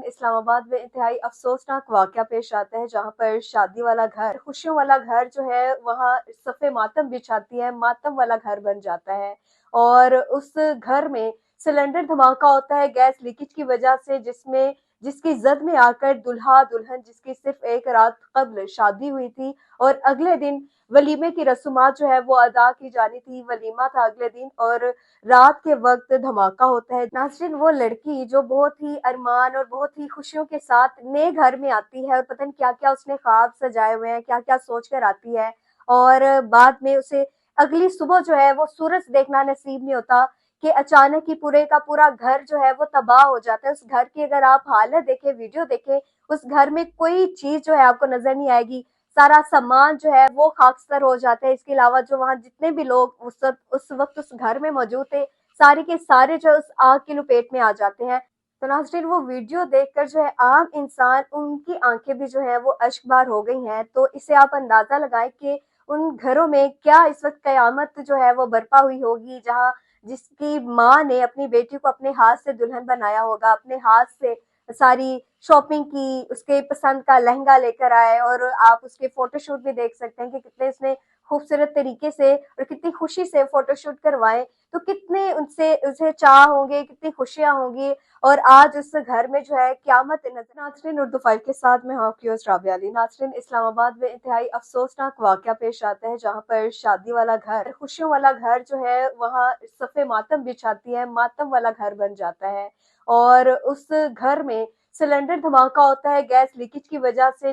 इस्लाम आबाद में इंतहाई अफसोसनाक वाक़या पेश आता है, जहाँ पर शादी वाला घर, खुशियों वाला घर जो है वहाँ सफ़े मातम बिछाती है, मातम वाला घर बन जाता है। और उस घर में सिलेंडर धमाका होता है गैस लीकेज की वजह से, जिसकी जद में आकर दूल्हा दुल्हन, जिसकी सिर्फ एक रात कब्ल शादी हुई थी और अगले दिन वलीमे की रसूमात जो है वो अदा की जानी थी, वलीमा था अगले दिन, और रात के वक्त धमाका होता है। नाज़रीन, वो लड़की जो बहुत ही अरमान और बहुत ही खुशियों के साथ नए घर में आती है और पता नहीं क्या क्या उसने ख्वाब सजाए हुए हैं, क्या क्या सोच कर आती है, और बाद में उसे अगली सुबह जो है वो सूरज देखना नसीब नहीं होता कि अचानक ही पूरे का पूरा घर जो है वो तबाह हो जाता है। उस घर की अगर आप हालत देखें, वीडियो देखें, उस घर में कोई चीज जो है आपको नजर नहीं आएगी, सारा सामान जो है वो खाकसर हो जाता है। इसके अलावा जो वहाँ जितने भी लोग उस वक्त उस घर में मौजूद थे, सारे के सारे जो उस आग की लपेट में आ जाते हैं। तो नाज़रीन, वो वीडियो देखकर जो है आम इंसान, उनकी आंखें भी जो है वो अश्कबार हो गई हैं। तो इससे आप अंदाजा लगाएं कि उन घरों में क्या इस वक्त कयामत जो है वो बर्पा हुई होगी, जहाँ जिसकी माँ ने अपनी बेटी को अपने हाथ से दुल्हन बनाया होगा, अपने हाथ से सारी शॉपिंग की, उसके पसंद का लहंगा लेकर आए, और आप उसके फोटोशूट भी देख सकते हैं कि कितने उसने खूबसूरत तरीके से और कितनी खुशी से फोटोशूट करवाए। तो कितने उनसे उसे चाह होंगे, कितनी खुशियां होंगी, और आज उस घर में जो है क्यामत नजर। नाज़रीन, उर्दू 5 के साथ मैं आपकी होस्ट राबिया अली। नाज़रीन, इस्लामाबाद में इंतहाई अफसोसनाक वाक़या पेश आता है, जहाँ पर शादी वाला घर, खुशियों वाला घर जो है वहाँ सफ़े मातम बिछाती है, मातम वाला घर बन जाता है। और उस घर में सिलेंडर धमाका होता है गैस लीकेज की वजह से,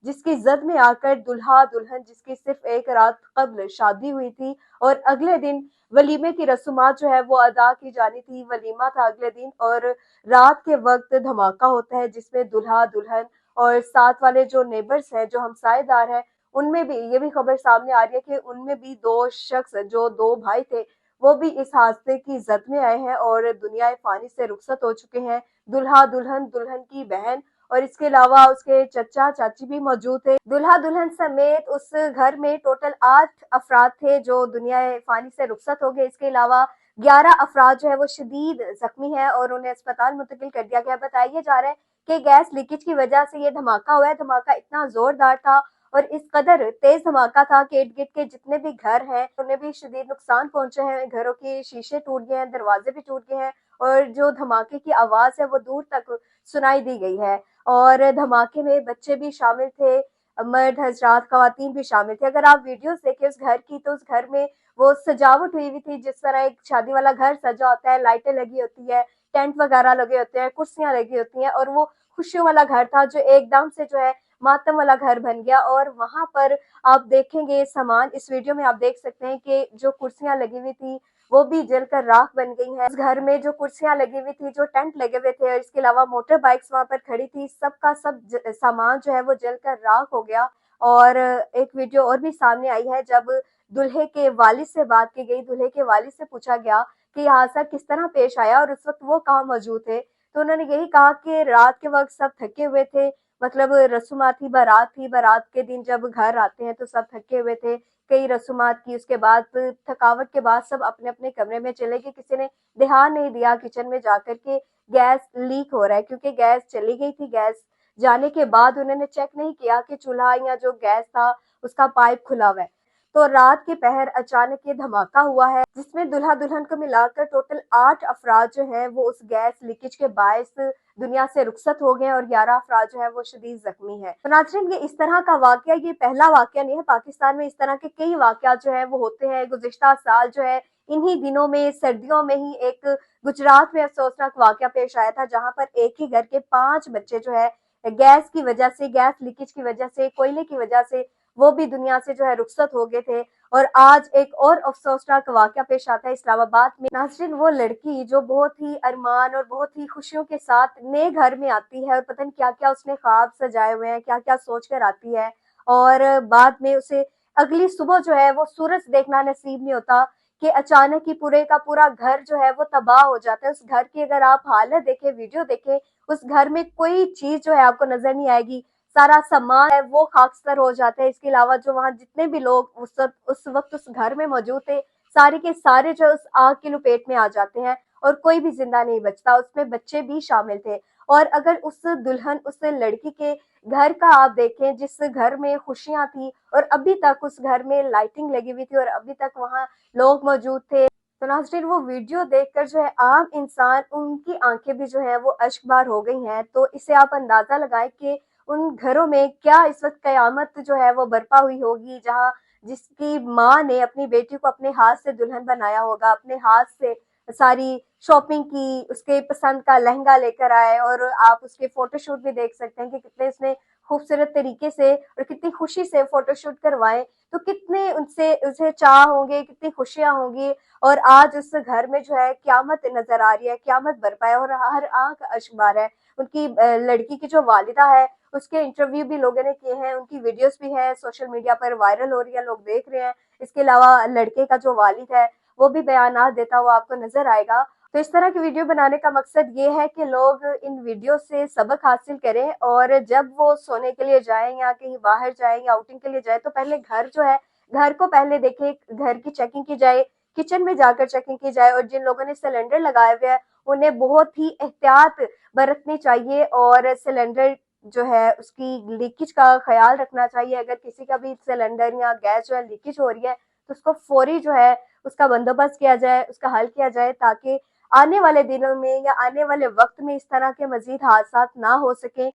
जिसकी जद में आकर दूल्हा दुल्हन, जिसकी सिर्फ एक रात कब्ल शादी हुई थी और अगले दिन वलीमे की रसूमात जो है वो अदा की जानी थी, वलीमा था अगले दिन, और रात के वक्त धमाका होता है जिसमें दूल्हा दुल्हन और साथ वाले जो नेबर्स हैं, जो हमसायेदार हैं, उनमें भी ये भी खबर सामने आ रही है कि उनमें भी दो शख्स, जो दो भाई थे, वो भी इस हादसे की जद में आए हैं और दुनिया फानी से रुखसत हो चुके हैं। दूल्हा दुल्हन, दुल्हन की बहन और इसके अलावा उसके चचा चाची भी मौजूद थे। दूल्हा दुल्हन समेत उस घर में टोटल 8 अफराद थे जो दुनिया फानी से रुखसत हो गए। इसके अलावा 11 अफराद जो है वो शदीद जख्मी हैं और उन्हें अस्पताल मुंतकिल कर दिया गया। बताया जा रहा है कि गैस लीकेज की वजह से ये धमाका हुआ है। धमाका इतना जोरदार था और इस कदर तेज धमाका था कि इर्द गिर्द के जितने भी घर हैं उन्हें भी शदीद नुकसान पहुंचे हैं। घरों के शीशे टूट गए हैं, दरवाजे भी टूट गए हैं, और जो धमाके की आवाज है वो दूर तक सुनाई दी गई है। और धमाके में बच्चे भी शामिल थे, मर्द हजरात, खवातीन भी शामिल थे। अगर आप वीडियोस देखें उस घर की, तो उस घर में वो सजावट हुई हुई थी जिस तरह एक शादी वाला घर सजा होता है, लाइटें लगी होती है, टेंट वगैरह लगे होते हैं, कुर्सियां लगी होती हैं, और वो खुशियों वाला घर था जो एकदम से जो है मातम वाला घर बन गया। और वहां पर आप देखेंगे सामान, इस वीडियो में आप देख सकते हैं कि जो कुर्सियां लगी हुई थी वो भी जलकर राख बन गई हैं। इस घर में जो कुर्सियां लगी हुई थी, जो टेंट लगे हुए थे, और इसके अलावा मोटर बाइक्स वहां पर खड़ी थी, सबका सब सामान जो है वो जलकर राख हो गया। और एक वीडियो और भी सामने आई है जब दुल्हे के वालिद से बात की गई, दुल्हे के वालिद से पूछा गया कि यह हादसा किस तरह पेश आया और उस वक्त वो कहाँ मौजूद थे। तो उन्होंने यही कहा कि रात के वक्त सब थके हुए थे, मतलब रसूमात थी, बारात के दिन जब घर आते हैं तो सब थके हुए थे, कई रसूमात की, उसके बाद थकावट के बाद सब अपने अपने कमरे में चले गए। किसी ने ध्यान नहीं दिया किचन में जाकर के गैस लीक हो रहा है, क्योंकि गैस चली गई थी। गैस जाने के बाद उन्होंने चेक नहीं किया कि चूल्हा या जो गैस था उसका पाइप खुला हुआ है। तो रात के पहर अचानक ये धमाका हुआ है जिसमें दुल्हा दुल्हन को मिलाकर टोटल 8 अफराद जो हैं वो उस गैस लीकेज के बायस दुनिया से रुखसत हो गए और 11 अफराद जो है वो शदीद जख्मी है। तो नाज़रीन, ये इस तरह का वाकया, ये पहला वाकया नहीं है। पाकिस्तान में इस तरह के कई वाकया जो है वो होते हैं। गुज़िश्ता साल जो है इन्हीं दिनों में, सर्दियों में ही, एक गुजरात में अफसोसनाक वाकया पेश आया था, जहां पर एक ही घर के 5 बच्चे जो है गैस की वजह से, गैस लीकेज की वजह से, कोयले की वजह से वो भी दुनिया से जो है रुखसत हो गए थे। और आज एक और अफसोसनाक वाकया पेश आता है इस्लामाबाद में। नाज़रीन, वो लड़की जो बहुत ही अरमान और बहुत ही खुशियों के साथ नए घर में आती है और पता नहीं क्या क्या उसने ख्वाब सजाए हुए हैं, क्या क्या सोच कर आती है, और बाद में उसे अगली सुबह जो है वो सूरज देखना नसीब नहीं होता कि अचानक ही पूरे का पूरा घर जो है वो तबाह हो जाता है। उस घर की अगर आप हालत देखें, वीडियो देखें, उस घर में कोई चीज जो है आपको नजर नहीं आएगी, सारा सामान है वो खाकसर हो जाता है। इसके अलावा जो वहाँ जितने भी लोग उस वक्त उस घर में मौजूद थे, सारे के सारे जो उस आग की लपेट में आ जाते हैं और कोई भी जिंदा नहीं बचता, उसमें बच्चे भी शामिल थे। اور اگر اس دلہن اس لڑکی کے گھر کا آپ دیکھیں جس گھر میں خوشیاں تھی اور ابھی تک اس گھر میں لائٹنگ لگی ہوئی تھی اور ابھی تک وہاں لوگ موجود تھے، تو ناظرین وہ ویڈیو دیکھ کر جو ہے عام انسان ان کی آنکھیں بھی جو ہے وہ اشک بار ہو گئی ہیں۔ تو اس سے آپ اندازہ لگائیں کہ ان گھروں میں کیا اس وقت قیامت جو ہے وہ برپا ہوئی ہوگی، جہاں جس کی ماں نے اپنی بیٹی کو اپنے ہاتھ سے دلہن بنایا ہوگا، اپنے ہاتھ سے ساری شاپنگ کی، اس کے پسند کا لہنگا لے کر آئے، اور آپ اس کے فوٹو شوٹ بھی دیکھ سکتے ہیں کہ کتنے اس نے خوبصورت طریقے سے اور کتنی خوشی سے فوٹو شوٹ کروائے، تو کتنے ان سے اسے چاہ ہوں گے، کتنی خوشیاں ہوں گی۔ اور آج اس گھر میں جو ہے قیامت نظر آ رہی ہے، قیامت برپا ہے اور ہر آنکھ اشک بار ہے۔ ان کی لڑکی کی جو والدہ ہے اس کے انٹرویو بھی لوگوں نے کیے ہیں، ان کی ویڈیوز بھی ہے سوشل میڈیا پر وائرل ہو رہی ہے، لوگ دیکھ رہے ہیں۔ اس کے علاوہ لڑکے کا جو والد ہے وہ بھی بیانات دیتا ہوا آپ کو نظر آئے گا۔ تو اس طرح کی ویڈیو بنانے کا مقصد یہ ہے کہ لوگ ان ویڈیو سے سبق حاصل کریں، اور جب وہ سونے کے لیے جائیں یا کہیں باہر جائیں یا آؤٹنگ کے لیے جائیں تو پہلے گھر جو ہے گھر کو پہلے دیکھیں، گھر کی چیکنگ کی جائے، کچن میں جا کر چیکنگ کی جائے، اور جن لوگوں نے سلنڈر لگائے ہوئے ہیں انہیں بہت ہی احتیاط برتنی چاہیے، اور سلنڈر جو ہے اس کی لیکیج کا خیال رکھنا چاہیے۔ اگر کسی کا بھی سلنڈر یا گیس جو ہے لیکیج ہو رہی ہے تو اس کو فوری جو ہے اس کا بندوبست کیا جائے، اس کا حل کیا جائے، تاکہ آنے والے دنوں میں یا آنے والے وقت میں اس طرح کے مزید حادثات نہ ہو سکیں۔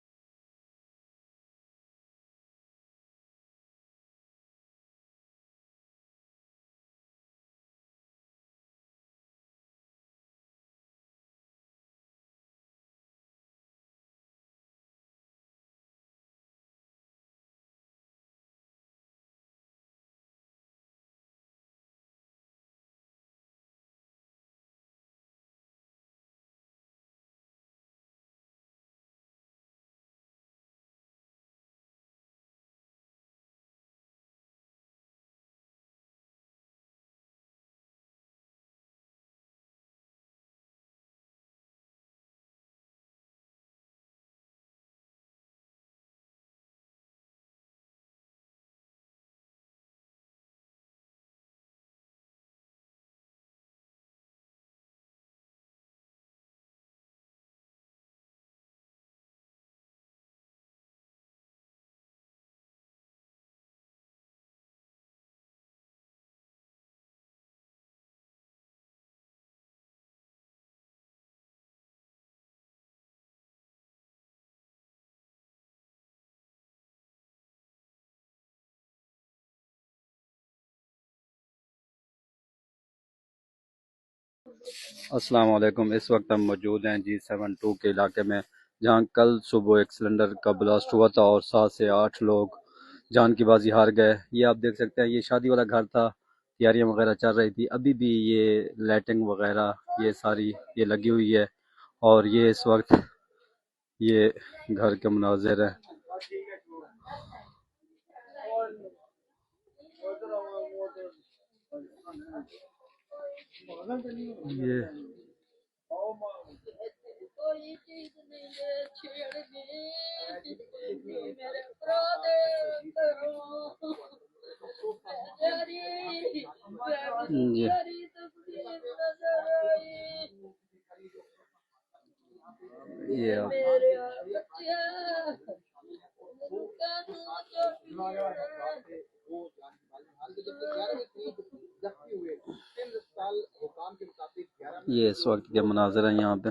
السلام علیکم۔ اس وقت ہم موجود ہیں G72 کے علاقے میں، جہاں کل صبح ایک سلنڈر کا بلاسٹ ہوا تھا اور 7 سے 8 لوگ جان کی بازی ہار گئے۔ یہ آپ دیکھ سکتے ہیں، یہ شادی والا گھر تھا، تیاریاں وغیرہ چل رہی تھی، ابھی بھی یہ لائٹنگ وغیرہ یہ ساری یہ لگی ہوئی ہے، اور یہ اس وقت یہ گھر کے مناظر ہیں۔ یہ یہ یہ اس وقت کے مناظر ہیں یہاں پہ۔